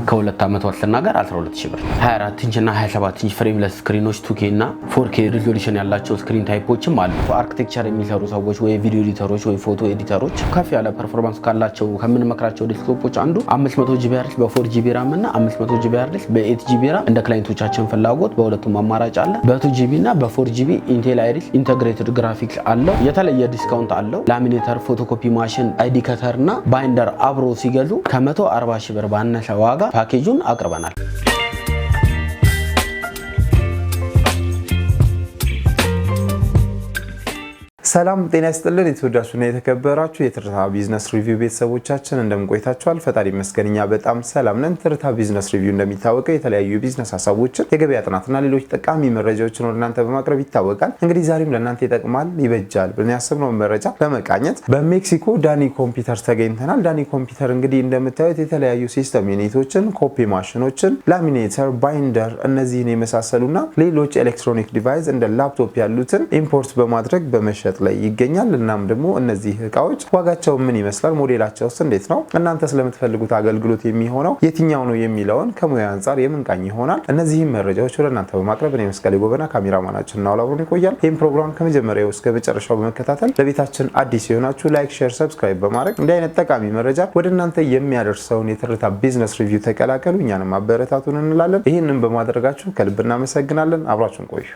ከሁለት ዓመት ዋስትና ጋር 12000 ብር 24 ኢንች እና 27 ኢንች ፍሬምለስ ስክሪኖች 2K እና 4K ሪዞሉሽን ያላቸው ስክሪን ታይፖችም አሉ። አርኪቴክቸር የሚሰሩ ሰዎች ወይ ቪዲዮ ኤዲተሮች ወይ ፎቶ ኤዲተሮች ከፍ ያለ ፐርፎርማንስ ካላቸው ከምንመክራቸው ዴስክቶፖች አንዱ 500GB ሃርድ በ4GB RAM እና 500GB ሃርድ በ8GB RAM እንደ ክላይንቶቻችን ፍላጎት በሁለቱም አማራጭ አለ። በ2GB እና በ4GB ኢንቴል አይሪስ ኢንተግሬትድ ግራፊክስ አለው። የተለየ ዲስካውንት አለው። ላሚኔተር፣ ፎቶኮፒ ማሽን፣ አይዲ ከተር እና ባይንደር አብሮ ሲገዙ ከ140,000 ብር ባነሰ ዋጋ ፓኬጁን አቅርበናል። ሰላም ጤና ይስጥልን። የተወዳችሁና የተከበራችሁ የትርታ ቢዝነስ ሪቪው ቤተሰቦቻችን እንደምን ቆይታችኋል? ፈጣሪ ይመስገንኛ በጣም ሰላም ነን። ትርታ ቢዝነስ ሪቪው እንደሚታወቀው የተለያዩ ቢዝነስ ሀሳቦችን፣ የገበያ ጥናትና ሌሎች ጠቃሚ መረጃዎችን ወደ እናንተ በማቅረብ ይታወቃል። እንግዲህ ዛሬም ለእናንተ ይጠቅማል ይበጃል ብለን ያሰብነውን መረጃ በመቃኘት በሜክሲኮ ዳኒ ኮምፒውተር ተገኝተናል። ዳኒ ኮምፒውተር እንግዲህ እንደምታዩት የተለያዩ ሲስተም ዩኒቶችን፣ ኮፒ ማሽኖችን፣ ላሚኔተር፣ ባይንደር እነዚህን የመሳሰሉና ሌሎች ኤሌክትሮኒክ ዲቫይስ እንደ ላፕቶፕ ያሉትን ኢምፖርት በማድረግ በመሸጥ ላይ ይገኛል። እናም ደግሞ እነዚህ እቃዎች ዋጋቸው ምን ይመስላል፣ ሞዴላቸውስ እንዴት ነው፣ እናንተ ስለምትፈልጉት አገልግሎት የሚሆነው የትኛው ነው የሚለውን ከሙያ አንፃር የምንቃኝ ይሆናል። እነዚህን መረጃዎች ወደ እናንተ በማቅረብ እኔ መስቀሌ ጎበና ካሜራማናችን ነው አብሮን ይቆያል። ይህን ፕሮግራም ከመጀመሪያው እስከ መጨረሻው በመከታተል ለቤታችን አዲስ የሆናችሁ ላይክ፣ ሼር፣ ሰብስክራይብ በማድረግ እንዲህ አይነት ጠቃሚ መረጃ ወደ እናንተ የሚያደርሰውን የትርታ ቢዝነስ ሪቪው ተቀላቀሉ፣ እኛንም አበረታቱን እንላለን። ይህንን በማድረጋችሁ ከልብ እናመሰግናለን። አብራችሁን ቆዩ።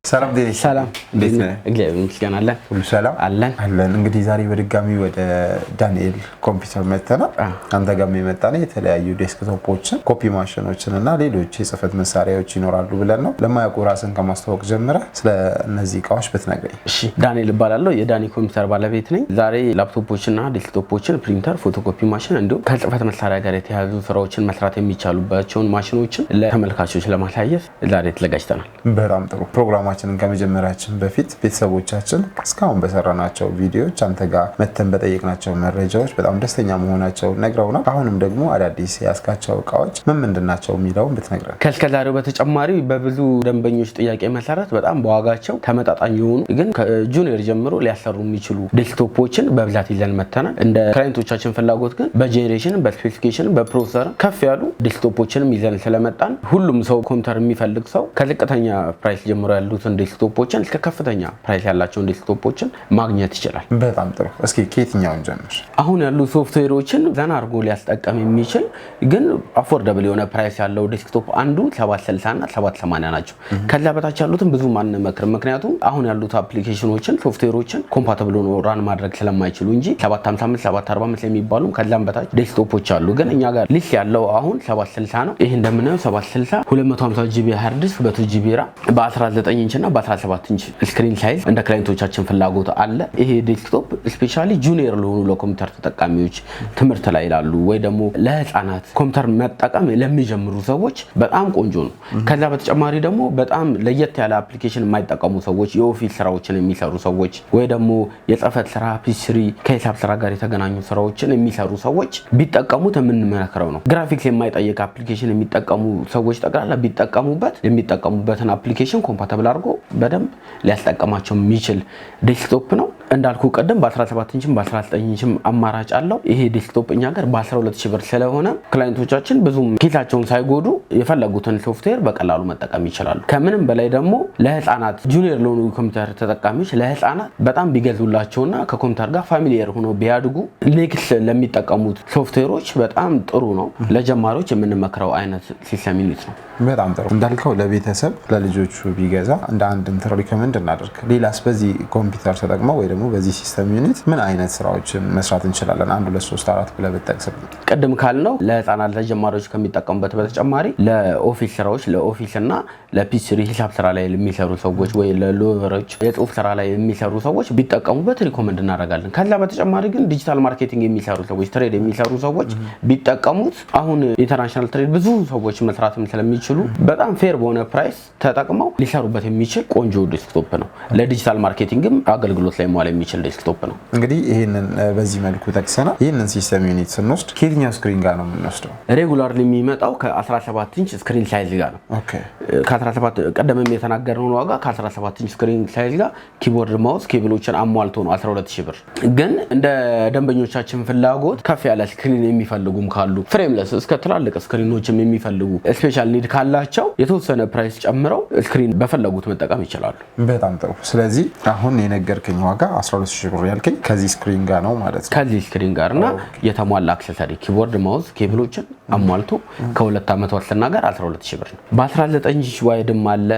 ሰላም ዴኒ ሰላም እንዴት ነህ? እግዚአብሔር ይመስገን አለን። ሁሉ ሰላም አለን። እንግዲህ ዛሬ በድጋሚ ወደ ዳንኤል ኮምፒውተር መጥተናል። አንተ ጋር የመጣነው የተለያዩ ዴስክቶፖችን፣ ኮፒ ማሽኖችን እና ሌሎች የጽህፈት መሳሪያዎች ይኖራሉ ብለን ነው። ለማያውቁ ራስን ከማስተዋወቅ ጀምረህ ስለ እነዚህ እቃዎች ብትነግረኝ። እሺ፣ ዳንኤል እባላለሁ። የዳኒ ኮምፒውተር ባለቤት ነኝ። ዛሬ ላፕቶፖችና ዴስክቶፖችን፣ ፕሪንተር፣ ፎቶኮፒ ማሽን እንዲሁም ከጽህፈት መሳሪያ ጋር የተያያዙ ስራዎችን መስራት የሚቻሉባቸውን ማሽኖችን ለተመልካቾች ለማሳየት ዛሬ ተዘጋጅተናል። በጣም ጥሩ። ፕሮግራማችን ከመጀመሪያችን በፊት ቤተሰቦቻችን እስካሁን በሰራናቸው ቪዲዮዎች አንተ ጋር መተን በጠየቅናቸው መረጃዎች በጣም ደስተኛ መሆናቸው ነግረውናል። አሁንም ደግሞ አዳዲስ ያስካቸው እቃዎች ምንድን ናቸው የሚለውን ብትነግረን። ከዛሬው በተጨማሪ በብዙ ደንበኞች ጥያቄ መሰረት በጣም በዋጋቸው ተመጣጣኝ የሆኑ ግን ከጁኒየር ጀምሮ ሊያሰሩ የሚችሉ ዴስክቶፖችን በብዛት ይዘን መተናል። እንደ ክላይንቶቻችን ፍላጎት ግን በጄኔሬሽን፣ በስፔሲፊኬሽን፣ በፕሮሰሰር ከፍ ያሉ ዴስክቶፖችንም ይዘን ስለመጣን ሁሉም ሰው ኮምፒውተር የሚፈልግ ሰው ከዝቅተኛ ፕራይስ ጀምሮ ያሉትን ዴስክቶፖችን እስከ ከፍተኛ ፕራይስ ያላቸውን ዴስክቶፖችን ማግኘት ይችላል። በጣም ጥሩ። እስኪ ከየትኛውን ጀምር? አሁን ያሉ ሶፍትዌሮችን ዘና አድርጎ ሊያስጠቀም የሚችል ግን አፎርደብል የሆነ ፕራይስ ያለው ዴስክቶፕ አንዱ 760 እና 780 ናቸው። ከዛ በታች ያሉትን ብዙ አንመክርም። ምክንያቱም አሁን ያሉት አፕሊኬሽኖችን ሶፍትዌሮችን ኮምፓቲብል ሆኖ ራን ማድረግ ስለማይችሉ እንጂ 755 745 የሚባሉ ከዛም በታች ዴስክቶፖች አሉ። ግን እኛ ጋር ሊስት ያለው አሁን 760 ነው። ይሄ እንደምናየው 760 250GB ሃርድ ዲስክ በ2GB RAM በ19 ኢንች እና በ17 ኢንች ስክሪን ሳይዝ እንደ ክላይንቶቻችን ፍላጎት አለ። ይሄ ዴስክቶፕ ስፔሻሊ ጁኒየር ለሆኑ ለኮምፒውተር ተጠቃሚዎች፣ ትምህርት ላይ ላሉ ወይ ደግሞ ለህፃናት ኮምፒውተር መጠቀም ለሚጀምሩ ሰዎች በጣም ቆንጆ ነው። ከዛ በተጨማሪ ደግሞ በጣም ለየት ያለ አፕሊኬሽን የማይጠቀሙ ሰዎች፣ የኦፊስ ስራዎችን የሚሰሩ ሰዎች ወይ ደግሞ የጽህፈት ስራ፣ ፒሲሪ ከሂሳብ ስራ ጋር የተገናኙ ስራዎችን የሚሰሩ ሰዎች ቢጠቀሙት የምንመክረው ነው። ግራፊክስ የማይጠይቅ አፕሊኬሽን የሚጠቀሙ ሰዎች ጠቅላላ ቢጠቀሙበት የሚጠቀሙበትን አፕሊኬሽን ኮምፓቲብል አድርጎ በደንብ ሊያስጠቀማቸው የሚችል ዴስክቶፕ ነው። እንዳልኩ ቀደም በ17 ኢንችም በ19 ኢንችም አማራጭ አለው። ይሄ ዴስክቶፕ እኛ ጋር በ12000 ብር ስለሆነ ክላይንቶቻችን ብዙም ኪሳቸውን ሳይጎዱ የፈለጉትን ሶፍትዌር በቀላሉ መጠቀም ይችላሉ። ከምንም በላይ ደግሞ ለህፃናት ጁኒየር ለሆኑ ኮምፒውተር ተጠቃሚዎች ለህፃናት በጣም ቢገዙላቸውና ከኮምፒውተር ጋር ፋሚሊየር ሆኖ ቢያድጉ ኔክስት ለሚጠቀሙት ሶፍትዌሮች በጣም ጥሩ ነው። ለጀማሪዎች የምንመክረው አይነት ሲስተም ዩኒት ነው። በጣም ጥሩ። እንዳልከው ለቤተሰብ ለልጆቹ ቢገዛ እንደ አንድ ሪኮመንድ እናደርግ። ሌላስ በዚህ ኮምፒውተር ተጠቅመው ወይ ደግሞ ደግሞ በዚህ ሲስተም ዩኒት ምን አይነት ስራዎችን መስራት እንችላለን? 1 2 3 4 ብለህ ብትጠቅስልኝ። ቀደም ካልነው ለህፃናት ለጀማሪዎች ከሚጠቀሙበት በተጨማሪ ለኦፊስ ስራዎች ለኦፊስ እና ለፒሲሪ ሂሳብ ስራ ላይ የሚሰሩ ሰዎች ወይ ለሎቨሮች የጽሁፍ ስራ ላይ የሚሰሩ ሰዎች ቢጠቀሙበት ሪኮመንድ እናደርጋለን። ከዛ በተጨማሪ ግን ዲጂታል ማርኬቲንግ የሚሰሩ ሰዎች ትሬድ የሚሰሩ ሰዎች ቢጠቀሙት አሁን ኢንተርናሽናል ትሬድ ብዙ ሰዎች መስራትም ስለሚችሉ በጣም ፌር በሆነ ፕራይስ ተጠቅመው ሊሰሩበት የሚችል ቆንጆ ዴስክቶፕ ነው። ለዲጂታል ማርኬቲንግም አገልግሎት ላይ መዋል የሚችል ዴስክቶፕ ነው። እንግዲህ ይሄንን በዚህ መልኩ ተክሰና ይሄንን ሲስተም ዩኒት ስንወስድ ከየትኛው ስክሪን ጋር ነው የምንወስደው? ሬጉላርሊ የሚመጣው ከ17 ኢንች ስክሪን ሳይዝ ጋር ነው። ኦኬ ከ17 ቀደምም የተናገርነው ዋጋ ከ17 ኢንች ስክሪን ሳይዝ ጋር ኪቦርድ፣ ማውስ፣ ኬብሎችን አሟልቶ ነው 12000 ብር። ግን እንደ ደንበኞቻችን ፍላጎት ከፍ ያለ ስክሪን የሚፈልጉም ካሉ ፍሬምለስ እስከ ትላልቅ ስክሪኖችም የሚፈልጉ ስፔሻል ኒድ ካላቸው የተወሰነ ፕራይስ ጨምረው ስክሪን በፈለጉት መጠቀም ይችላሉ። በጣም ጥሩ። ስለዚህ አሁን የነገርከኝ ዋጋ 12000 ብር ያልከኝ ከዚህ ስክሪን ጋር ነው ማለት ነው? ከዚህ ስክሪን ጋርና የተሟላ አክሰሰሪ ኪቦርድ፣ ማውስ፣ ኬብሎችን አሟልቶ ከ2 ዓመት ዋስትና ጋር 12000 ብር ነው። በ19 ኢንች ዋይድም አለ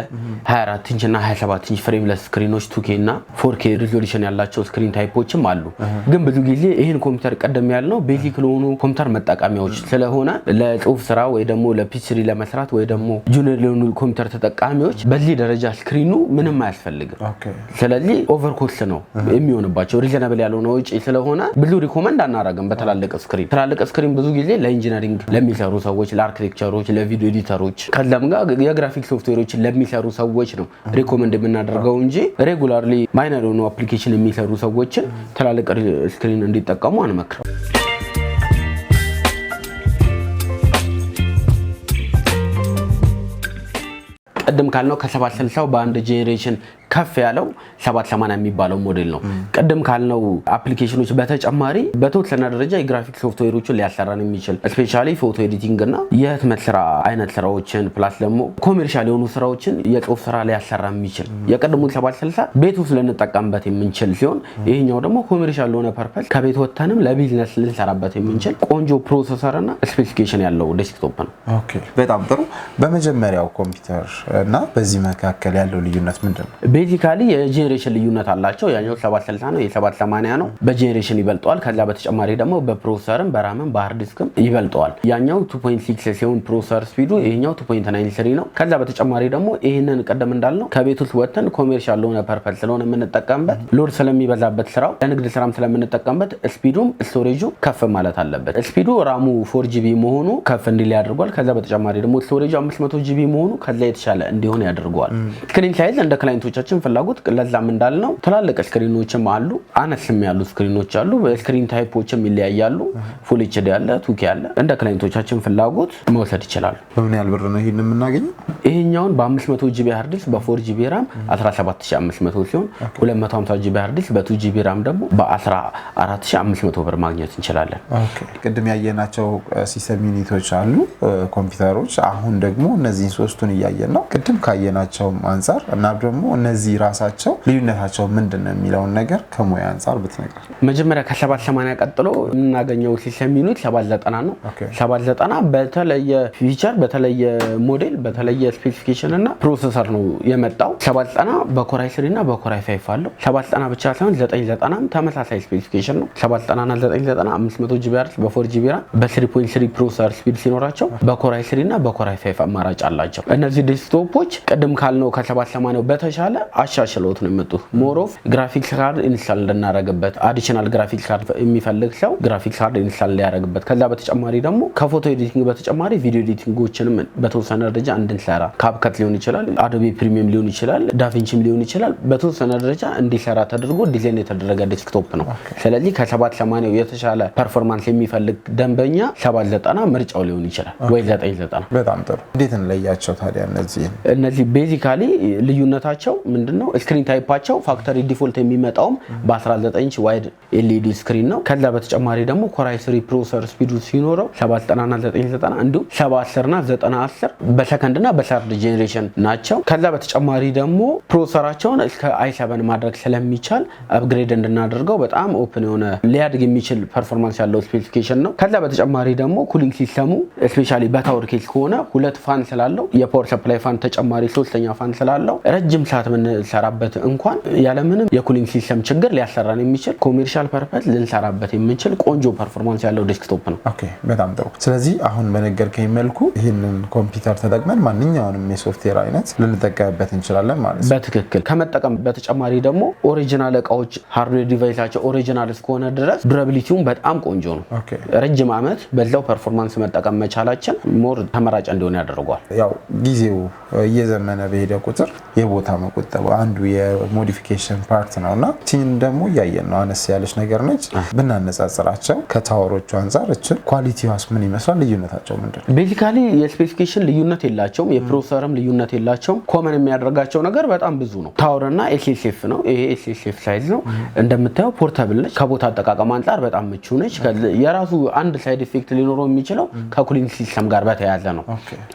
24 ኢንች እና 27 ኢንች ፍሬምለስ ስክሪኖች 2K እና 4K ሪዞሉሽን ያላቸው ስክሪን ታይፖችም አሉ። ግን ብዙ ጊዜ ይሄን ኮምፒውተር ቀደም ያልነው ቤዚክ ለሆኑ ኮምፒውተር መጠቀሚያዎች ስለሆነ ለጽሁፍ ስራ ወይ ደግሞ ለፒሲሪ ለመስራት ወይ ደግሞ ጁኒየር ለሆኑ ኮምፒውተር ተጠቃሚዎች በዚህ ደረጃ ስክሪኑ ምንም አያስፈልግም። ስለዚህ ኦቨርኮስት ነው የሚሆንባቸው። ሪዘናብል ያልሆነ ወጪ ስለሆነ ብዙ ሪኮመንድ አናረግም። በትላልቅ ስክሪን ትላልቅ ስክሪን ብዙ ጊዜ ለኢንጂነሪንግ ለሚሰሩ ሰዎች፣ ለአርኪቴክቸሮች፣ ለቪዲዮ ኤዲተሮች ከዛም ጋር የግራፊክ ሶፍትዌሮችን ለሚሰሩ ሰዎች ነው ሪኮመንድ የምናደርገው እንጂ ሬጉላርሊ ማይነር የሆኑ አፕሊኬሽን የሚሰሩ ሰዎችን ትላልቅ ስክሪን እንዲጠቀሙ አንመክርም። ቀደም ካልነው ከ760 በአንድ ጄኔሬሽን ከፍ ያለው 780 የሚባለው ሞዴል ነው። ቀደም ካልነው አፕሊኬሽኖች በተጨማሪ በተወሰነ ደረጃ የግራፊክ ሶፍትዌሮችን ሊያሰራን የሚችል ስፔሻሊ ፎቶ ኤዲቲንግ እና የህትመት ስራ አይነት ስራዎችን ፕላስ ደግሞ ኮሜርሻል የሆኑ ስራዎችን የጽሁፍ ስራ ሊያሰራ የሚችል የቀደሙ 760 ቤት ውስጥ ልንጠቀምበት የምንችል ሲሆን ይሄኛው ደግሞ ኮሜርሻል ለሆነ ፐርፐስ ከቤት ወጥተንም ለቢዝነስ ልንሰራበት የምንችል ቆንጆ ፕሮሰሰር እና ስፔሲፊኬሽን ያለው ዴስክቶፕ ነው። ኦኬ በጣም ጥሩ። በመጀመሪያው ኮምፒውተር እና በዚህ መካከል ያለው ልዩነት ምንድነው? ቤዚካሊ የጄኔሬሽን ልዩነት አላቸው። ያኛው 760 ነው፣ የ780 ነው። በጄኔሬሽን ይበልጠዋል። ከዛ በተጨማሪ ደግሞ በፕሮሰሰርም በራምም በሃርድ ዲስክም ይበልጠዋል። ያኛው 2.6 ሲሆን ፕሮሰሰር ስፒዱ ይሄኛው 2.93 ነው። ከዛ በተጨማሪ ደግሞ ይሄንን ቀደም እንዳልነው ከቤት ውስጥ ወጥተን ኮሜርሻል ለሆነ ፐርፐስ ስለሆነ የምንጠቀምበት ሎድ ስለሚበዛበት ስራው ለንግድ ስራም ስለምንጠቀምበት ስፒዱም ስቶሬጁ ከፍ ማለት አለበት። ስፒዱ ራሙ 4GB መሆኑ ከፍ እንዲል ያደርጓል። ከዛ በተጨማሪ ደግሞ ስቶሬጁ 500GB መሆኑ ከዛ የተሻለ እንዲሆን ያደርገዋል። ስክሪን ሳይዝ እንደ ክላይንቶቻችን ፍላጎት ለዛም እንዳልነው ትላልቅ ስክሪኖችም አሉ፣ አነስም ያሉ ስክሪኖች አሉ። በስክሪን ታይፖችም ይለያያሉ። ፉል ኤችዲ አለ፣ 2K አለ። እንደ ክላይንቶቻችን ፍላጎት መውሰድ ይችላሉ። በምን ያህል ብር ነው ይሄን የምናገኘው? ይሄኛውን በ500GB ሃርድ ዲስክ በ4GB ራም 17500 ሲሆን 250GB ሃርድ ዲስክ በ2GB ራም ደግሞ በ14500 ብር ማግኘት እንችላለን። ኦኬ ቅድም ያየናቸው ሲስተም ዩኒቶች አሉ ኮምፒውተሮች። አሁን ደግሞ እነዚህን ሶስቱን እያየን ነው። ቅድም ካየናቸው አንፃር እና ደግሞ እነዚህ ራሳቸው ልዩነታቸው ምንድነው የሚለውን ነገር ከሙያ አንፃር ብትነግር። መጀመሪያ ከ780 ቀጥሎ የምናገኘው ሲስተም ዩኒት 790 ነው። 790 በተለየ ፊቸር በተለየ ሞዴል በተለየ ስፔሲፊኬሽን እና ፕሮሰሰር ነው የመጣው። 790 በኮራይ 3 እና በኮራይ 5 አለው። 790 ብቻ ሳይሆን 990 ተመሳሳይ ስፔሲፊኬሽን ነው። 790 እና 990 500GB ሃርድ በ4GB ራም በ3.3 ፕሮሰሰር ስፒድ ሲኖራቸው በኮራይ 3 እና በኮራይ 5 አማራጭ አላቸው። እነዚህ ዴስክቶፖች ቅድም ካልነው ከ780 በተሻለ አሻሽለውት ነው የመጡት። ሞር ኦፍ ግራፊክስ ካርድ ኢንስታል እንድናረግበት አዲሽናል ግራፊክስ ካርድ የሚፈልግ ሰው ግራፊክስ ካርድ ኢንስታል ሊያረግበት። ከዛ በተጨማሪ ደግሞ ከፎቶ ኤዲቲንግ በተጨማሪ ቪዲዮ ኤዲቲንጎችንም በተወሰነ ደረጃ እንድንሰራ ካፕከት ሊሆን ይችላል፣ አዶቤ ፕሪሚየም ሊሆን ይችላል፣ ዳቪንቺም ሊሆን ይችላል በተወሰነ ደረጃ እንዲሰራ ተደርጎ ዲዛይን የተደረገ ዴስክቶፕ ነው። ስለዚህ ከ780 የተሻለ ፐርፎርማንስ የሚፈልግ ደንበኛ 790 ምርጫው ሊሆን ይችላል ወይ 990። በጣም ጥሩ። እንዴት እንለያቸው ታዲያ? እነዚህ ቤዚካሊ ልዩነታቸው ምንድነው? ስክሪን ታይፓቸው ፋክተሪ ዲፎልት የሚመጣውም በ19 ኢንች ዋይድ ኤልኢዲ ስክሪን ነው። ከዛ በተጨማሪ ደግሞ ኮራይ 3 ፕሮሰሰር ስፒዱ ሲኖረው 790 እና 990 እንዲሁም 710 እና 910 በሰከንድ እና ሰርድ ጄኔሬሽን ናቸው። ከዛ በተጨማሪ ደግሞ ፕሮሰሰራቸውን እስከ i7 ማድረግ ስለሚቻል አፕግሬድ እንድናደርገው በጣም ኦፕን የሆነ ሊያድግ የሚችል ፐርፎርማንስ ያለው ስፔሲፊኬሽን ነው። ከዛ በተጨማሪ ደግሞ ኩሊንግ ሲስተሙ ስፔሻሊ በታወር ኬስ ከሆነ 2 ፋን ስላለው የፓወር ሰፕላይ ፋን ተጨማሪ 3ኛ ፋን ስላለው ረጅም ሰዓት የምንሰራበት እንኳን ያለምንም የኩሊንግ ሲስተም ችግር ሊያሰራን የሚችል ኮሜርሻል ፐርፐስ ልንሰራበት የምንችል ቆንጆ ፐርፎርማንስ ያለው ዴስክቶፕ ነው። ኦኬ በጣም ጥሩ። ስለዚህ አሁን በነገርከኝ መልኩ ይህንን ኮምፒውተር ተጠቅመን ማንኛውንም የሶፍትዌር አይነት ልንጠቀምበት እንችላለን ማለት ነው። በትክክል ከመጠቀም በተጨማሪ ደግሞ ኦሪጂናል እቃዎች ሃርድዌር ዲቫይሳቸው ኦሪጂናል እስከሆነ ድረስ ዱራቢሊቲውን በጣም ቆንጆ ነው። ረጅም ዓመት በዛው ፐርፎርማንስ መጠቀም መቻላችን ሞር ተመራጭ እንዲሆን ያደርገዋል። ያው ጊዜው እየዘመነ በሄደ ቁጥር የቦታ መቆጠብ አንዱ የሞዲፊኬሽን ፓርት ነውና ቲን ደግሞ እያየን ነው። አነስ ያለች ነገር ነች። ብናነጻጽራቸው ከታወሮቹ አንፃር እችን ኳሊቲዋስ ምን ይመስላል? ልዩነታቸው ምንድነው? ቤዚካሊ የስፔሲፊኬሽን ልዩነት የላቸውም፣ የፕሮሰሰርም ልዩነት የላቸውም። ኮመን የሚያደርጋቸው ነገር በጣም ብዙ ነው። ታወርና ኤስኤስኤፍ ነው። ይሄ ኤስኤስኤፍ ሳይዝ ነው እንደምታየው፣ ፖርታብል ነች። ከቦታ አጠቃቀም አንፃር በጣም ምቹ ነች። የራሱ አንድ ሳይድ ኢፌክት ሊኖረው የሚችለው ከኩሊንግ ሲስተም ጋር በተያያዘ ነው።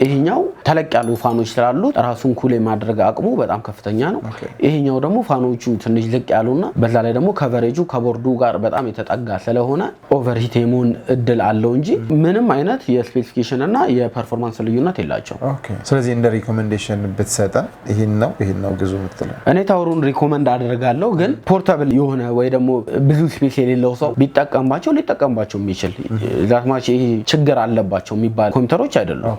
ይሄኛው ተለቅ ያሉ ፋኖች ስላሉት ራሱን ኩል የማድረግ አቅሙ በጣም ከፍተኛ ነው። ይሄኛው ደግሞ ፋኖቹ ትንሽ ዝቅ ያሉና በዛ ላይ ደግሞ ከቨሬጁ ከቦርዱ ጋር በጣም የተጠጋ ስለሆነ ኦቨርሂት የመሆን እድል አለው እንጂ ምንም አይነት የስፔሲፊኬሽን እና የፐርፎርማንስ ልዩነት የላቸው። ስለዚህ እንደ ሪኮሜንዴሽን ብትሰጠን ይሄን ነው ግዙ ምትለው? እኔ ታወሩን ሪኮመንድ አደርጋለሁ። ግን ፖርታብል የሆነ ወይ ደግሞ ብዙ ስፔስ የሌለው ሰው ሊጠቀምባቸው የሚችል ዛትማች ይሄ ችግር አለባቸው የሚባል ኮምፒውተሮች አይደሉም።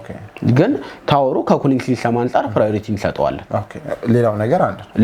ግን ታወሩ ከኩሊንግ ሲስተም አንፃር ፕራዮሪቲ እንሰጠዋለን።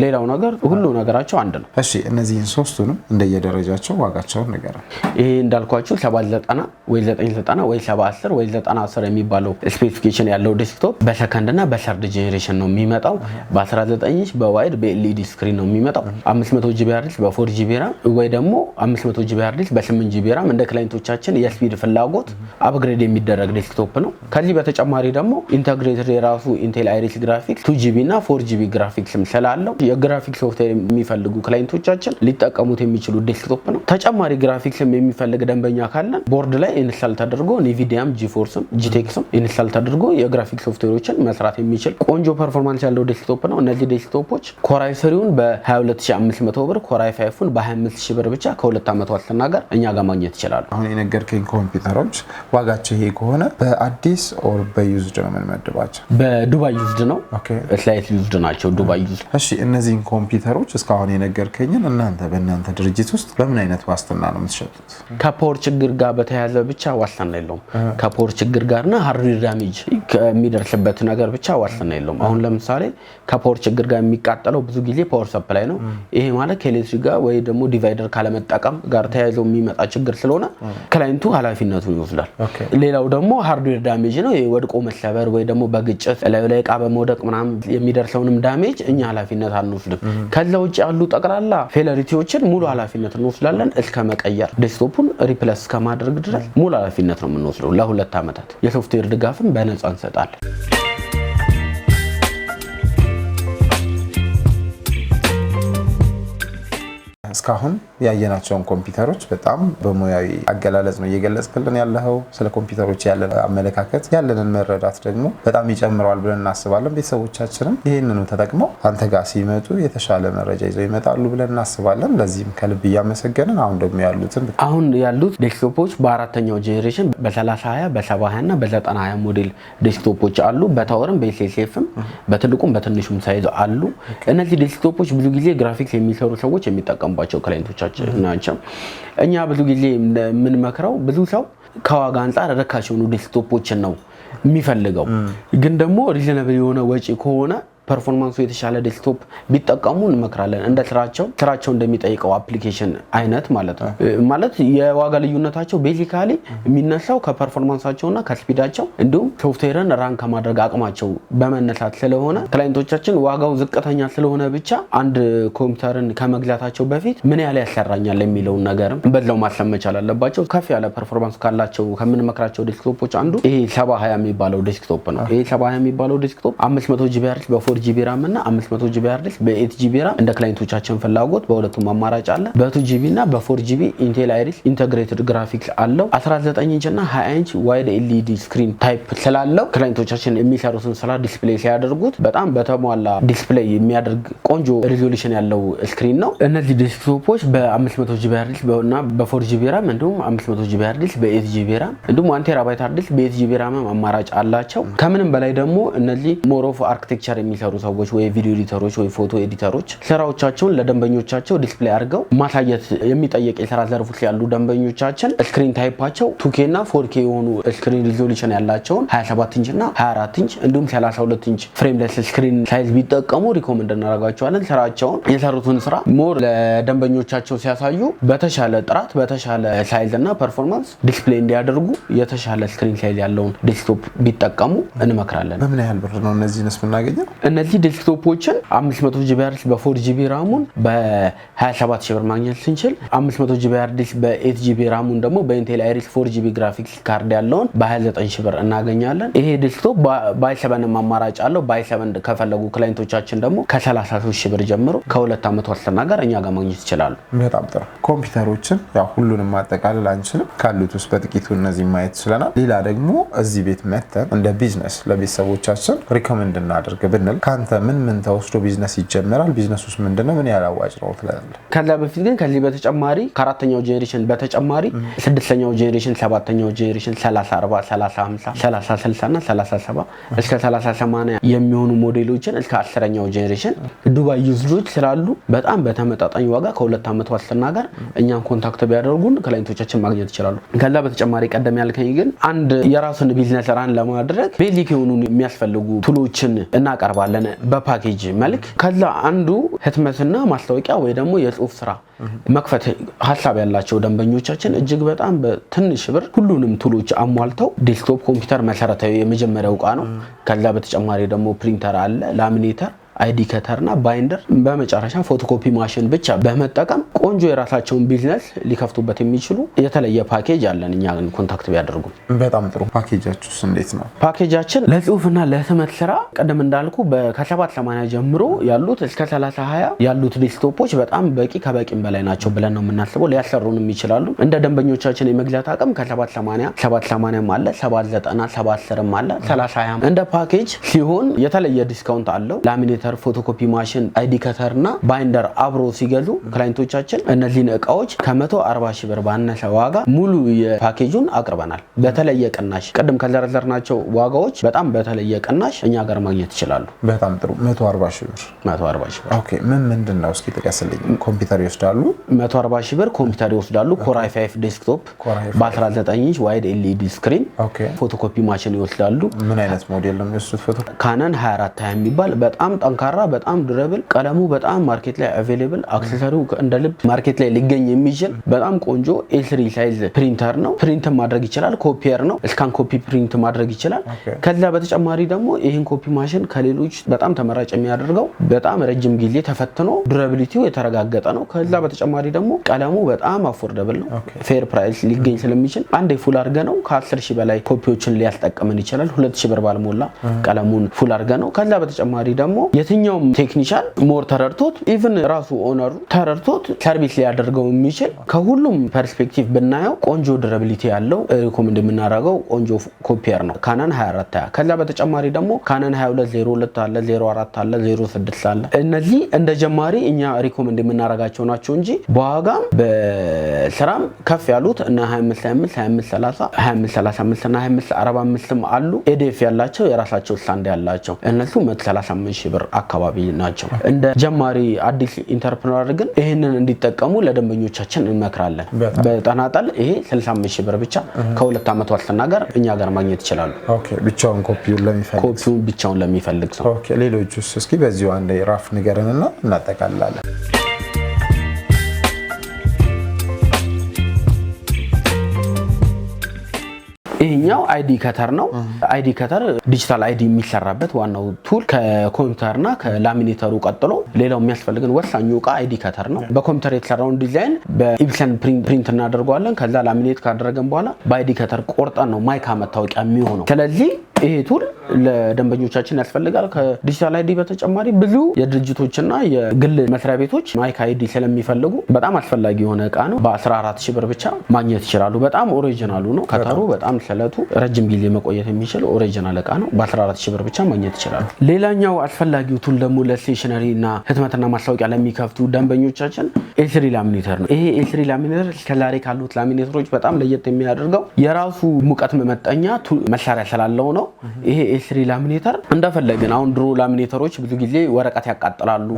ሌላው ነገር ሁሉ ነገራቸው አንድ ነው። እሺ እነዚህን ሶስቱንም እንደየደረጃቸው ዋጋቸውን ንገረን። ይሄ እንዳልኳችሁ 790 ወይ 990 ወይ 710 ወይ 910 የሚባለው ስፔሲፊኬሽን ያለው ዴስክቶፕ በሰከንድ እና በሰርድ ጄኔሬሽን ነው የሚመጣው። በ19 ኢንች በዋይድ በኤልኢዲ ስክሪን ነው የሚመጣው። 500 ጂቢ ሃርድ ዲስክ በ4 ጂቢ ራም ወይ ደግሞ 500 ጂቢ ሃርድ ዲስክ በ8 ጂቢ ራም እንደ ክላይንቶቻችን የስፒድ ፍላጎት አፕግሬድ የሚደረግ ዴስክቶፕ ነው። ከዚህ በተጨማሪ ደግሞ ኢንተግሬትድ የራሱ ኢንቴል አይሪስ ግራፊክስ 2 ጂቢ እና 4 ጂቢ ግራፊክስም ስላለው የግራፊክስ ሶፍትዌር የሚፈልጉ ክላይንቶቻችን ሊጠቀሙት የሚችሉ ዴስክቶፕ ነው። ተጨማሪ ግራፊክስም የሚፈልግ ደንበኛ ካለን ቦርድ ላይ ኢንስታል ተደርጎ ኒቪዲያም ጂፎርስም ጂቴክስም ኢንስታል ተደርጎ የግራፊክስ ሶፍትዌሮችን መስራት የሚችል ቆንጆ ፐርፎርማንስ ያለው ዴስክቶፕ ነው። እነዚህ ዴስክቶፖች ኮራይ 3ን በ22500 ብር፣ ኮራይ 5ን በ25000 ብር ብቻ ከ2 ዓመት ዋስትና ጋር እኛ ጋር ማግኘት ይችላሉ። አሁን የነገርከኝ ኮምፒውተሮች ዋጋቸው ይሄ ከሆነ በአዲስ ኦር በዩዝድ ነው የምንመድባቸው? በዱባይ ዩዝድ ነው። ስላይት ዩዝድ ናቸው ዱባይ ዩዝድ። እሺ እነዚህን ኮምፒውተሮች እስካሁን የነገርከኝን በእናንተ ድርጅት ውስጥ በምን አይነት ዋስትና ነው የምትሸጡት? ከፓወር ችግር ጋር በተያያዘ ብቻ ዋስትና የለውም። ከፓወር ችግር ጋርና ሃርድዌር ዳሜጅ ከሚደርስበት ነገር ብቻ ዋስትና የለውም። አሁን ለምሳሌ ከፓወር ችግር ጋር የሚቃጠለው ብዙ ጊዜ ፓወር ሰፕላይ ነው። ይሄ ማለት ከኤሌክትሪክ ጋር ወይ ደግሞ ዲቫይደር ካለመጠቀም ጋር ተያይዞ የሚመጣ ችግር ስለሆነ ክላይንቱ ኃላፊነቱን ይወስዳል። ሌላው ደግሞ ሃርድዌር ዳሜጅ ነው። ወድቆ መሰበር ወይ ደግሞ በግጭት ላይ እቃ በመውደቅ ምናምን የሚደርሰውንም ዳሜጅ እኛ ኃላፊነት አንወስድም። ከዛ ውጭ ያሉ ጠቅላላ ፌለሪቲዎችን ሙሉ ኃላፊነት እንወስዳለን። እስከ መቀየር ዴስክቶፑን ሪፕሌስ ከማድረግ ድረስ ሙሉ ኃላፊነት ነው የምንወስደው። ለ2 ዓመታት የሶፍትዌር ድጋፍም በነፃ እንሰጣለን። እስካሁን ያየናቸውን ኮምፒውተሮች በጣም በሙያዊ አገላለጽ ነው እየገለጽክልን ያለው። ስለ ኮምፒውተሮች ያለን አመለካከት ያለንን መረዳት ደግሞ በጣም ይጨምረዋል ብለን እናስባለን። ቤተሰቦቻችንም ይህንኑ ተጠቅመው አንተ ጋር ሲመጡ የተሻለ መረጃ ይዘው ይመጣሉ ብለን እናስባለን። ለዚህም ከልብ እያመሰገንን አሁን ያሉት ዴስክቶፖች በአራተኛው ጄኔሬሽን በ3020 በ7020 እና በ9020 ሞዴል ዴስክቶፖች አሉ። በታወርም በኤስኤስኤፍም በትልቁም በትንሹም ሳይዝ አሉ። እነዚህ ዴስክቶፖች ብዙ ጊዜ ግራፊክስ የሚሰሩ ሰዎች የሚጠቀሙባቸው ክላይንቶቻችን ናቸው። እኛ ብዙ ጊዜ የምንመክረው ብዙ ሰው ከዋጋ አንፃር ርካሽ የሆኑ ዴስክቶፖችን ነው የሚፈልገው። ግን ደግሞ ሪዝነብል የሆነ ወጪ ከሆነ ፐርፎርማንሱ የተሻለ ዴስክቶፕ ቢጠቀሙ እንመክራለን። እንደ ስራቸው እንደሚጠይቀው አፕሊኬሽን አይነት ማለት ነው። ማለት የዋጋ ልዩነታቸው ቤዚካሊ የሚነሳው ከፐርፎርማንሳቸውና ከስፒዳቸው እንዲሁም ሶፍትዌርን ራን ከማድረግ አቅማቸው በመነሳት ስለሆነ ክላይንቶቻችን ዋጋው ዝቅተኛ ስለሆነ ብቻ አንድ ኮምፒውተርን ከመግዛታቸው በፊት ምን ያህል ያሰራኛል የሚለውን ነገርም በዛው ማሰብ መቻል አለባቸው። ከፍ ያለ ፐርፎርማንስ ካላቸው ከምንመክራቸው ዴስክቶፖች አንዱ ይሄ 7020 የሚባለው ዴስክቶፕ ነው። ይሄ 7020 የሚባለው ዴስክቶፕ 500 ጂቢ ሃርድ በ4 በ4GB RAM እና 500GB ሃርድ ዲስክ በ8GB RAM እንደ ክላይንቶቻችን ፍላጎት በሁለቱም አማራጭ አለ። በ2GB እና በ4GB ኢንቴል አይሪስ ኢንተግሬትድ ግራፊክስ አለው። 19 ኢንች እና 20 ኢንች ዋይድ ኤልኢዲ ስክሪን ታይፕ ስላለው ክላይንቶቻችን የሚሰሩትን ስራ ዲስፕሌይ ሲያደርጉት በጣም በተሟላ ዲስፕሌይ የሚያደርግ ቆንጆ ሪዞሉሽን ያለው ስክሪን ነው። እነዚህ ዴስክቶፖች በ500GB ሃርድ ዲስክ እና በ4GB RAM እንዲሁም 500GB ሃርድ ዲስክ በ8GB RAM እንዲሁም 1TB ሃርድ ዲስክ በ8GB RAM አማራጭ አላቸው። ከምንም በላይ ደግሞ እነዚህ ሞር ኦፍ አርኪቴክቸር የሚሰሩ ሰዎች ወይ ቪዲዮ ኤዲተሮች ወይ ፎቶ ኤዲተሮች ስራዎቻቸውን ለደንበኞቻቸው ዲስፕሌይ አድርገው ማሳየት የሚጠየቅ የስራ ዘርፍ ውስጥ ያሉ ደንበኞቻችን ስክሪን ታይፓቸው 2K እና 4K የሆኑ ስክሪን ሪዞሉሽን ያላቸውን 27 ኢንች እና 24 ኢንች እንዲሁም 32 ኢንች ፍሬምለስ ስክሪን ሳይዝ ቢጠቀሙ ሪኮመንድ እናደርጋቸዋለን። ስራቸውን የሰሩትን ስራ ሞር ለደንበኞቻቸው ሲያሳዩ በተሻለ ጥራት በተሻለ ሳይዝ እና ፐርፎርማንስ ዲስፕሌይ እንዲያደርጉ የተሻለ ስክሪን ሳይዝ ያለውን ዴስክቶፕ ቢጠቀሙ እንመክራለን። በምን ያህል ብር ነው እነዚህንስ የምናገኘው? እነዚህ ዴስክቶፖችን 500GB ሃርድ ዲስክ በ4GB ራሙን በ27000 ብር ማግኘት ስንችል 500GB ሃርድ ዲስክ በ8GB ራሙን ደግሞ በኢንቴል አይሪስ 4GB ግራፊክስ ካርድ ያለውን በ29000 ብር እናገኛለን። ይሄ ዴስክቶፕ ባይ7 አማራጭ አለው። ባይ7 ከፈለጉ ክላይንቶቻችን ደግሞ ከ33000 ብር ጀምሮ ከ2 ዓመት ዋስትና ጋር እኛ ጋር ማግኘት ይችላሉ። በጣም ጥሩ። ኮምፒውተሮችን ያው ሁሉንም ማጠቃለል አንችልም፣ ካሉት ውስጥ በጥቂቱ እነዚህ ማየት ይችላል። ሌላ ደግሞ እዚህ ቤት መተን እንደ ቢዝነስ ለቤተሰቦቻችን ሪኮመንድ እናደርግ ብንል ካንተ ምን ተወስዶ ቢዝነስ ይጀምራል? ቢዝነስ ውስጥ ምንድነው ምን ያህል አዋጭ ነው ትላለህ? ከዛ በፊት ግን ከዚህ በተጨማሪ ከአራተኛው ጄኔሬሽን በተጨማሪ ስድስተኛው ጄኔሬሽን ሰባተኛው ጄኔሬሽን 3040 3050 3060 እና 37 እስከ 3080 የሚሆኑ ሞዴሎችን እስከ 10ኛው ጄኔሬሽን ዱባይ ዩዝዶች ስላሉ በጣም በተመጣጣኝ ዋጋ ከ2 ዓመት ዋስትና ጋር እኛን ኮንታክት ቢያደርጉን ክላይንቶቻችን ማግኘት ይችላሉ። ከዛ በተጨማሪ ቀደም ያልከኝ ግን አንድ የራሱን ቢዝነስ ራን ለማድረግ ቤዚክ የሆኑ የሚያስፈልጉ ቱሎችን እናቀርባለን በፓኬጅ መልክ። ከዛ አንዱ ህትመትና ማስታወቂያ ወይ ደግሞ የጽሁፍ ስራ መክፈት ሀሳብ ያላቸው ደንበኞቻችን እጅግ በጣም በትንሽ ብር ሁሉንም ቱሎች አሟልተው ዴስክቶፕ ኮምፒውተር መሰረታዊ የመጀመሪያው ዕቃ ነው። ከዛ በተጨማሪ ደግሞ ፕሪንተር አለ፣ ላሚኔተር፣ አይዲ ከተርና ባይንደር በመጨረሻ ፎቶኮፒ ማሽን ብቻ በመጠቀም ቆንጆ የራሳቸውን ቢዝነስ ሊከፍቱበት የሚችሉ የተለየ ፓኬጅ አለን። እኛን ኮንታክት ቢያደርጉ በጣም ጥሩ። ፓኬጃችሁስ እንዴት ነው? ፓኬጃችን ለጽሁፍና ለህትመት ስራ ቀደም እንዳልኩ ከ780 ጀምሮ ያሉት እስከ 3020 ያሉት ዴስክቶፖች በጣም በቂ ከበቂም በላይ ናቸው ብለን ነው የምናስበው። ሊያሰሩንም ይችላሉ። እንደ ደንበኞቻችን የመግዛት አቅም ከ780 780 አለ፣ 790 710 አለ፣ 3020 እንደ ፓኬጅ ሲሆን የተለየ ዲስካውንት አለው። ላሚኔተር፣ ፎቶኮፒ ማሽን፣ አይዲ ከተር እና ባይንደር አብሮ ሲገዙ ክላይንቶቻችን እነዚህን እቃዎች ከ140 ሺህ ብር ባነሰ ዋጋ ሙሉ የፓኬጁን አቅርበናል። በተለየ ቅናሽ ቅድም ከዘረዘርናቸው ዋጋዎች በጣም በተለየ ቅናሽ እኛ ጋር ማግኘት ይችላሉ። በጣም ጥሩ። 140 ሺህ ብር 140 ሺህ ብር። ኦኬ። ምንድነው እስኪ ጥቀስልኝ። ኮምፒውተር ይወስዳሉ? 140 ሺህ ብር ኮምፒውተር ይወስዳሉ። ኮር i5 ዴስክቶፕ በ19 ኢንች ዋይድ ኤልኢዲ ስክሪን። ኦኬ። ፎቶኮፒ ማሽን ይወስዳሉ። ምን አይነት ሞዴል ነው የሚወስዱት? ፎቶ ካነን 2420 የሚባል በጣም ጠንካራ በጣም ዱረብል ቀለሙ በጣም ማርኬት ላይ አቬሌብል አክሰሰሪው እንደ ልብ ማርኬት ላይ ሊገኝ የሚችል በጣም ቆንጆ ኤ3 ሳይዝ ፕሪንተር ነው። ፕሪንት ማድረግ ይችላል። ኮፒየር ነው። ስካን ኮፒ ፕሪንት ማድረግ ይችላል። ከዛ በተጨማሪ ደግሞ ይሄን ኮፒ ማሽን ከሌሎች በጣም ተመራጭ የሚያደርገው በጣም ረጅም ጊዜ ተፈትኖ ዱራቢሊቲው የተረጋገጠ ነው። ከዛ በተጨማሪ ደግሞ ቀለሙ በጣም አፎርደብል ነው። ፌር ፕራይስ ሊገኝ ስለሚችል አንዴ ፉል አድርገ ነው ከ10000 በላይ ኮፒዎችን ሊያስጠቅመን ይችላል። 2000 ብር ባልሞላ ቀለሙን ፉል አድርገ ነው። ከዛ በተጨማሪ ደግሞ የትኛው ቴክኒሻን ሞር ተረድቶት ኢቭን ራሱ ኦነሩ ተረድቶት ሰርቪስ ሊያደርገው የሚችል ከሁሉም ፐርስፔክቲቭ ብናየው ቆንጆ ዱራቢሊቲ ያለው ሪኮመንድ የምናደርገው ቆንጆ ኮፒየር ነው ካነን 2420። ከዛ በተጨማሪ ደግሞ ካነን 2202 አለ፣ 04 አለ፣ 06 አለ። እነዚህ እንደ ጀማሪ እኛ ሪኮመንድ የምናደርጋቸው ናቸው እንጂ በዋጋም በስራም ከፍ ያሉት እና 2525 2530 2535 እና 2545 አሉ። ኤዲኤፍ ያላቸው የራሳቸው ስታንድ ያላቸው እነሱ 135 ሺህ ብር አካባቢ ናቸው። እንደ ጀማሪ አዲስ ኢንተርፕረነር ግን ይሄንን እንዲጠቀሙ ለደንበኞቻችን እንመክራለን። በጠናጠል ይሄ 65 ሺህ ብር ብቻ ከ2 ዓመት ዋስትና ጋር እኛ ጋር ማግኘት ይችላሉ። ኦኬ። ብቻውን ኮፒውን ብቻውን ለሚፈልግ ሰው። ኦኬ። ሌሎቹስ እስኪ በዚሁ አንድ ራፍ ንገረንና እናጠቃልላለን። ይሄኛው አይዲ ከተር ነው። አይዲ ከተር ዲጂታል አይዲ የሚሰራበት ዋናው ቱል ከኮምፒውተርና ከላሚኔተሩ ቀጥሎ ሌላው የሚያስፈልገን ወሳኙ ዕቃ አይዲ ከተር ነው። በኮምፒውተር የተሰራውን ዲዛይን በኢፕሰን ፕሪንት እናደርገዋለን። ከዛ ላሚኔት ካደረገን በኋላ በአይዲ ከተር ቆርጠን ነው ማይካ መታወቂያ የሚሆነው። ስለዚህ ይሄ ቱል ለደንበኞቻችን ያስፈልጋል። ከዲጂታል አይዲ በተጨማሪ ብዙ የድርጅቶችና የግል መስሪያ ቤቶች ማይክ አይዲ ስለሚፈልጉ በጣም አስፈላጊ የሆነ እቃ ነው። በ14000 ብር ብቻ ማግኘት ይችላሉ። በጣም ኦሪጂናሉ ነው። ከታሩ በጣም ስለቱ ረጅም ጊዜ መቆየት የሚችል ኦሪጂናል እቃ ነው። በ14000 ብር ብቻ ማግኘት ይችላሉ። ሌላኛው አስፈላጊው ቱል ደግሞ ለስቴሽነሪ እና ህትመትና ማስታወቂያ ለሚከፍቱ ደንበኞቻችን ኤ3 ላሚኔተር ነው። ይሄ ኤ3 ላሚኔተር እስከዛሬ ካሉት ላሚኔተሮች በጣም ለየት የሚያደርገው የራሱ ሙቀት መመጠኛ መሳሪያ ስላለው ነው። ይሄ ኤ3 ላሚኔተር እንደፈለግን አሁን ድሮ ላሚኔተሮች ብዙ ጊዜ ወረቀት ያቃጥላሉ፣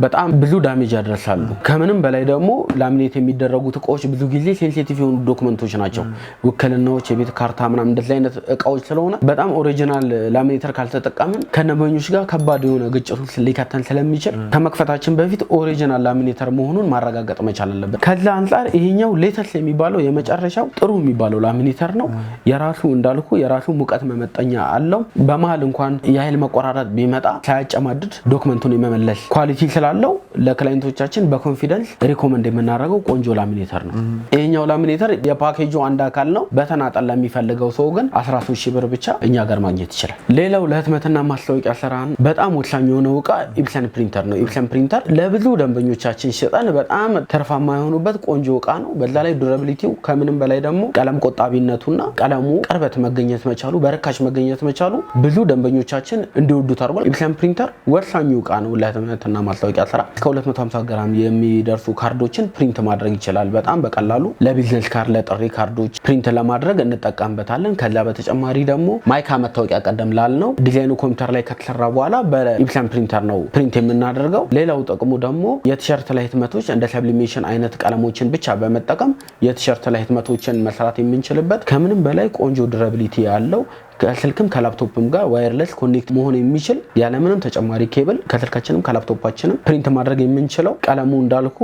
በጣም ብዙ ዳሜጅ ያደርሳሉ። ከምንም በላይ ደግሞ ላሚኔት የሚደረጉት እቃዎች ብዙ ጊዜ ሴንሲቲቭ የሆኑ ዶክመንቶች ናቸው። ውክልናዎች፣ የቤት ካርታ ምናምን እንደዚህ አይነት እቃዎች ስለሆነ በጣም ኦሪጂናል ላሚኔተር ካልተጠቀምን ከደንበኞች ጋር ከባድ የሆነ ግጭት ውስጥ ሊከተን ስለሚችል ከመክፈታችን በፊት ኦሪጂናል ላሚኔተር መሆኑን ማረጋገጥ መቻል አለብን። ከዛ አንፃር ይሄኛው ሌተስት የሚባለው የመጨረሻው ጥሩ የሚባለው ላሚኔተር ነው። የራሱ እንዳልኩ የራሱ ሙቀት መመጠኛ አለው። በመሃል እንኳን የኃይል መቆራረጥ ቢመጣ ሳያጨማድድ ዶክመንቱን የመመለስ ኳሊቲ ስላለው ለክላይንቶቻችን በኮንፊደንስ ሪኮመንድ የምናደርገው ቆንጆ ላሚኔተር ነው። ይሄኛው ላሚኔተር የፓኬጁ አንድ አካል ነው። በተናጠል ለሚፈልገው ሰው ግን 13000 ብር ብቻ እኛ ጋር ማግኘት ይችላል። ሌላው ለህትመትና ማስታወቂያ ስራ በጣም ወሳኝ የሆነው እቃ ኢፕሰን ፕሪንተር ነው። ኢፕሰን ፕሪንተር ለብዙ ደንበኞቻችን ሽጠን በጣም ተርፋማ የሆኑበት ቆንጆ እቃ ነው። በዛ ላይ ዱራቢሊቲው ከምንም በላይ ደግሞ ቀለም ቆጣቢነቱና ቀለሙ ቅርበት መገኘት መቻሉ በርካሽ መገኘት መቻሉ ብዙ ደንበኞቻችን እንዲወዱት አድርጓል። ኢፕሰን ፕሪንተር ወሳኙ እቃ ነው ለህትመትና ማስታወቂያ ስራ። ከ250 ግራም የሚደርሱ ካርዶችን ፕሪንት ማድረግ ይችላል። በጣም በቀላሉ ለቢዝነስ ካርድ፣ ለጥሪ ካርዶች ፕሪንት ለማድረግ እንጠቀምበታለን። ከዛ በተጨማሪ ደግሞ ማይካ መታወቂያ ቀደም ላልነው ዲዛይኑ ኮምፒውተር ላይ ከተሰራ በኋላ በኢፕሰን ፕሪንተር ነው ፕሪንት የምናደርገው። ሌላው ጥቅሙ ደግሞ የቲሸርት ላይ ህትመቶች እንደ ሰብሊሜሽን አይነት ቀለሞችን ብቻ በመጠቀም የቲሸርት ላይ ህትመቶችን መስራት የምንችልበት ከምንም በላይ ቆንጆ ዱራቢሊቲ ያለው ከስልክም ከላፕቶፕም ጋር ዋየርለስ ኮኔክት መሆን የሚችል ያለምንም ተጨማሪ ኬብል ከስልካችንም ከላፕቶፓችንም ፕሪንት ማድረግ የምንችለው ቀለሙ እንዳልኩ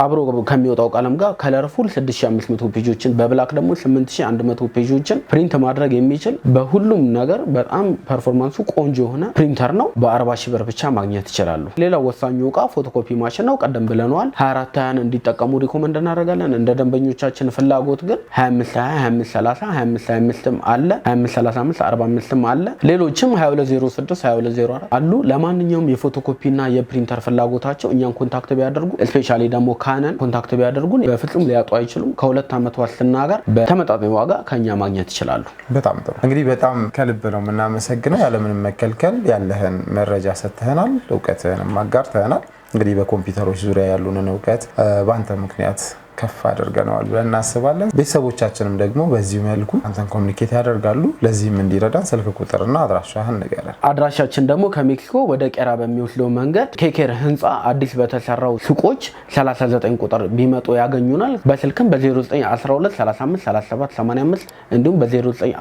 አብሮ ከሚወጣው ቀለም ጋር ከለርፉል 6500 ፔጆችን በብላክ ደግሞ 8100 ፔጆችን ፕሪንት ማድረግ የሚችል በሁሉም ነገር በጣም ፐርፎርማንሱ ቆንጆ የሆነ ፕሪንተር ነው። በ40000 ብር ብቻ ማግኘት ይችላሉ። ሌላው ወሳኙ እቃ ፎቶኮፒ ማሽን ነው። ቀደም ብለናል 2420 እንዲጠቀሙ ሪኮመንድ እናደርጋለን። እንደ ደንበኞቻችን ፍላጎት ግን 2520፣ 2530፣ 2525ም አለ 2535 45ም አለ። ሌሎችም 2206፣ 2204 አሉ። ለማንኛውም የፎቶኮፒና የፕሪንተር ፍላጎታቸው እኛን ኮንታክት ቢያደርጉ ስፔሻሊ ደግሞ ካነን ኮንታክት ቢያደርጉን በፍጹም ሊያጡ አይችሉም። ከ2 ዓመት ዋስትና ጋር በተመጣጣኝ ዋጋ ከኛ ማግኘት ይችላሉ። በጣም ጥሩ። እንግዲህ በጣም ከልብ ነው የምናመሰግነው። ያለምንም መከልከል ያለህን መረጃ ሰጥተናል፣ እውቀትህንም አጋርተናል። እንግዲህ በኮምፒውተሮች ዙሪያ ያሉንን እውቀት በአንተ ምክንያት ከፍ አድርገናል ብለን እናስባለን። ቤተሰቦቻችንም ደግሞ በዚህ መልኩ አንተን ኮሙኒኬት ያደርጋሉ። ለዚህም እንዲረዳን ስልክ ቁጥርና አድራሻህን ንገረን። አድራሻችን ደግሞ ከሜክሲኮ ወደ ቄራ በሚወስደው መንገድ ኬኬር ህንፃ አዲስ በተሰራው ሱቆች 39 ቁጥር ቢመጡ ያገኙናል። በስልክም በ0912 35 37 85 እንዲሁም በ0910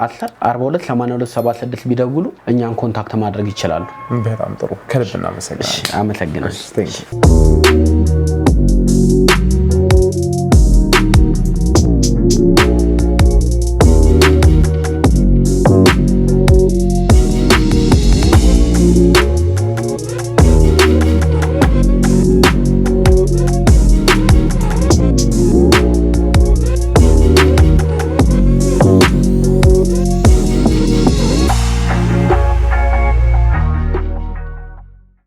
42 82 76 ቢደውሉ እኛን ኮንታክት ማድረግ ይችላሉ። በጣም ጥሩ። ከልብ እናመሰግናለን። አመሰግናለሁ።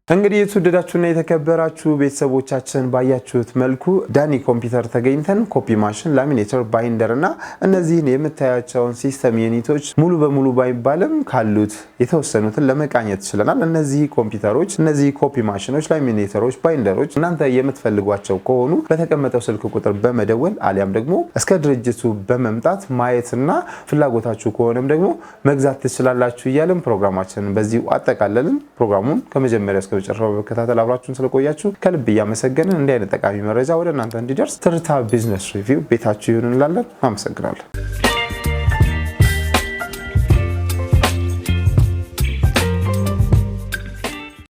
እንግዲህ የተወደዳችሁና የተከበራችሁ ቤተሰቦቻችን ባያችሁት መልኩ ዳኒ ኮምፒውተር ተገኝተን ኮፒ ማሽን፣ ላሚኔተር፣ ባይንደር እና እነዚህን የምታያቸውን ሲስተም ዩኒቶች ሙሉ በሙሉ ባይባልም ካሉት የተወሰኑትን ለመቃኘት ችለናል። እነዚህ ኮምፒውተሮች፣ እነዚህ ኮፒ ማሽኖች፣ ላሚኔተሮች፣ ባይንደሮች እናንተ የምትፈልጓቸው ከሆኑ በተቀመጠው ስልክ ቁጥር በመደወል አሊያም ደግሞ እስከ ድርጅቱ በመምጣት ማየትና ፍላጎታችሁ ከሆነም ደግሞ መግዛት ትችላላችሁ እያልን ፕሮግራማችንን በዚሁ አጠቃለልን። ፕሮግራሙን ከመጀመሪያ እስከ መጨረሻው በመከታተል አብራችሁን ስለቆያችሁ ከልብ እያመሰገንን እንዲህ አይነት ጠቃሚ መረጃ ወደ እናንተ እንዲደርስ ትርታ ቢዝነስ ሪቪው ቤታችሁ ይሁን እንላለን። አመሰግናለሁ።